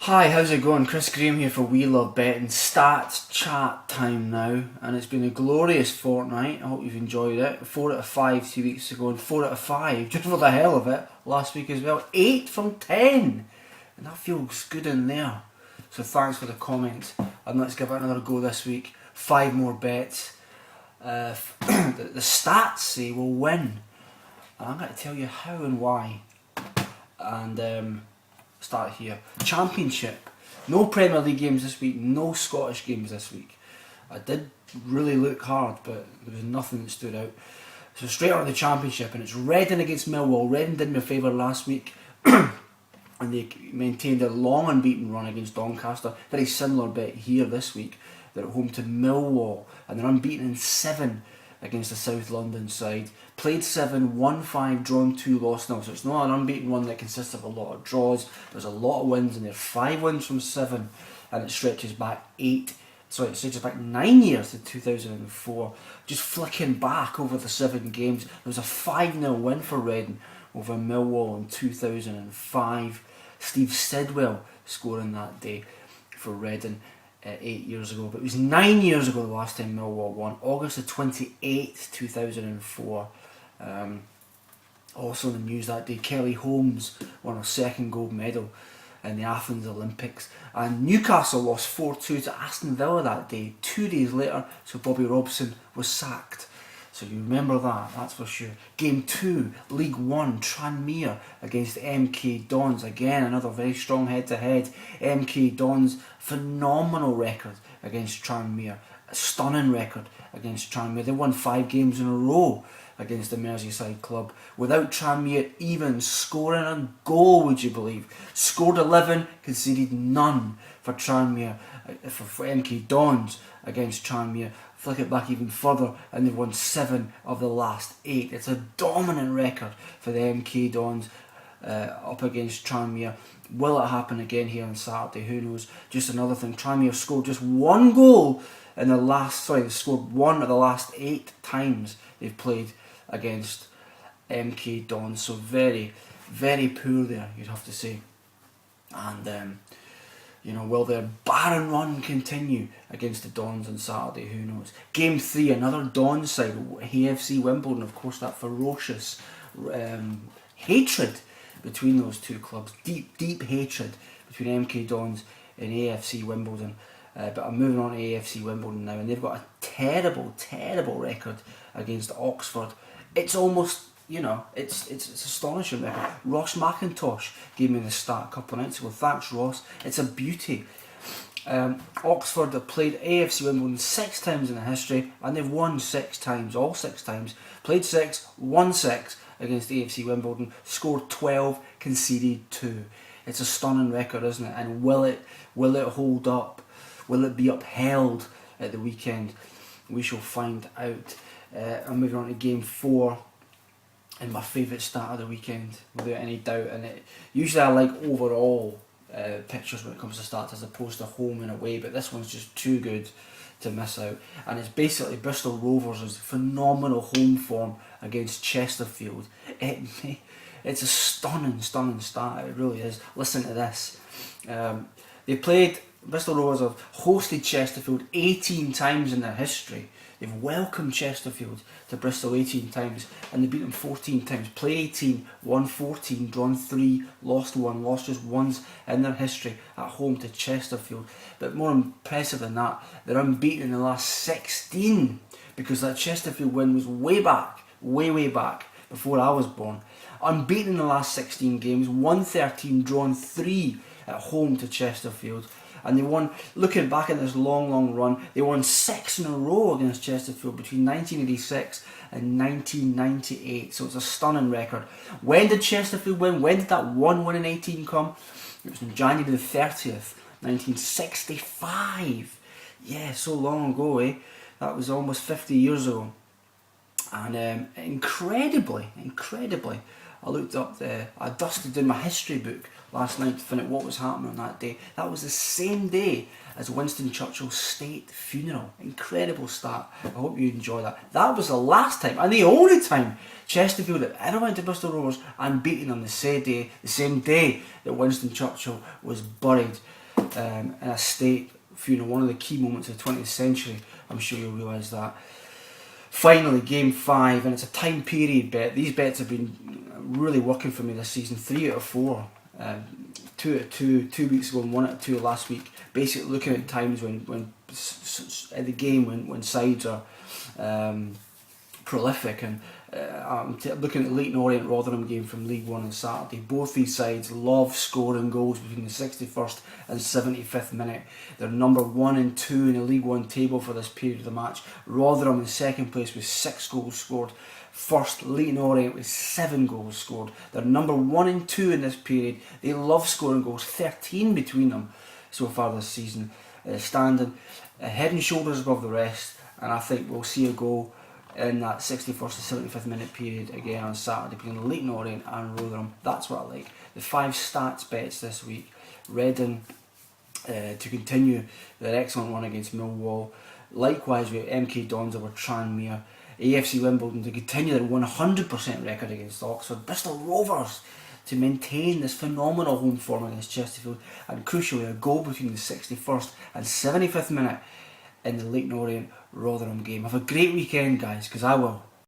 Hi, how's it going? Chris Graham here for We Love Betting. Stats chat time now, and it's been a glorious fortnight. I hope you've enjoyed it. 4 out of 5 2 weeks ago, and 4 out of 5 just for the hell of it last week as well. 8 from 10, and that feels good in there. So thanks for the comments, and let's give it another go this week. 5 more bets. The stats say we'll win, and I'm going to tell you how and why. And start here. Championship. No Premier League games this week, no Scottish games this week. I did really look hard, but there was nothing that stood out. So straight on to the Championship, and it's Reading against Millwall. Reading did me a favour last week, and they maintained a long unbeaten run against Doncaster. Very similar bet here this week. They're at home to Millwall, and they're unbeaten in 7 against the South London side. Played 7, won 5, drawn 2, lost 0. So it's not an unbeaten run that consists of a lot of draws. There's a lot of wins, and there are 5 wins from 7, and it stretches back 9 years to 2004. Just flicking back over the 7 games, there was a 5-0 win for Reading over Millwall in 2005. Steve Sidwell scoring that day for Reading 8 years ago, but it was 9 years ago the last time Millwall won, August the 28th 2004. Also in the news that day, Kelly Holmes won her 2nd gold medal in the Athens Olympics, and Newcastle lost 4-2 to Aston Villa that day. 2 days later, so Bobby Robson was sacked. So you remember that, that's for sure. Game 2, League 1, Tranmere against MK Dons. Again, another very strong head-to-head. MK Dons, phenomenal record against Tranmere. A stunning record against Tranmere. They won 5 games in a row against the Merseyside club without Tranmere even scoring a goal, would you believe? Scored 11, conceded none for Tranmere, for MK Dons against Tranmere. Flick it back even further, and they've won 7 of the last 8. It's a dominant record for the MK Dons up against Tranmere. Will it happen again here on Saturday? Who knows? Just another thing, Tranmere scored just 1 goal in the last, they scored 1 of the last 8 times they've played against MK Dons. So very, very poor there, you'd have to say. And will their barren run continue against the Dons on Saturday? Who knows? Game 3, another Dons side, AFC Wimbledon. Of course, that ferocious hatred between those two clubs. Deep hatred between MK Dons and AFC Wimbledon. But I'm moving on to AFC Wimbledon now, and they've got a terrible record against Oxford. It's almost, it's astonishing record. Ross McIntosh gave me the stat a couple of nights ago. Thanks, Ross. It's a beauty. Oxford have played AFC Wimbledon 6 times in the history, and they've won 6 times, all 6 times. Played 6, won 6 against AFC Wimbledon, scored 12, conceded 2. It's a stunning record, isn't it? And will it hold up? Will it be upheld at the weekend? We shall find out. I'm moving on to Game 4, and my favourite stat of the weekend, without any doubt. And usually I like overall pictures when it comes to stats as opposed to home and away, but this one's just too good to miss out. And it's basically Bristol Rovers' phenomenal home form against Chesterfield. It's a stunning stat, it really is. Listen to this. Bristol Rovers have hosted Chesterfield 18 times in their history. They've welcomed Chesterfield to Bristol 18 times, and they beat them 14 times. Played 18, won 14, drawn 3, lost 1, lost just once in their history at home to Chesterfield. But more impressive than that, they're unbeaten in the last 16, because that Chesterfield win was way back, way back, before I was born. Unbeaten in the last 16 games, won 13, drawn 3 at home to Chesterfield. And they won, looking back at this long run, they won 6 in a row against Chesterfield between 1986 and 1998. So it's a stunning record. When did Chesterfield win? When did that 1 win in 18 come? It was on January the 30th, 1965. Yeah, so long ago, eh? That was almost 50 years ago. And incredibly, I looked up I dusted in my history book last night to find out what was happening on that day. That was the same day as Winston Churchill's state funeral. Incredible stat. I hope you enjoy that. That was the last time, and the only time, Chesterfield have ever went to Bristol Rovers and beaten them the same day that Winston Churchill was buried in a state funeral. One of the key moments of the 20th century. I'm sure you'll realise that. Finally, game 5, and it's a time period bet. These bets have been really working for me this season. 3 out of 4. 2 out of 2 weeks ago and 1 out of 2 last week. Basically looking at times when at the game when sides are prolific, and I'm looking at the Leyton Orient Rotherham game from League One on Saturday. Both these sides love scoring goals between the 61st and 75th minute. They're number 1 and 2 in the League One table for this period of the match. Rotherham in second place with 6 goals scored. First, Leyton Orient with 7 goals scored. They're number 1 and 2 in this period. They love scoring goals, 13 between them so far this season. Standing head and shoulders above the rest, and I think we'll see a goal in that 61st to 75th minute period again on Saturday between Leyton Orient and Rotherham. That's what I like. The 5 stats bets this week. Reading to continue their excellent run against Millwall. Likewise with MK Dons over Tranmere. AFC Wimbledon to continue their 100% record against Oxford. Bristol Rovers to maintain this phenomenal home form against Chesterfield. And crucially, a goal between the 61st and 75th minute in the Leyton Orient Rotherham game. Have a great weekend, guys, because I will.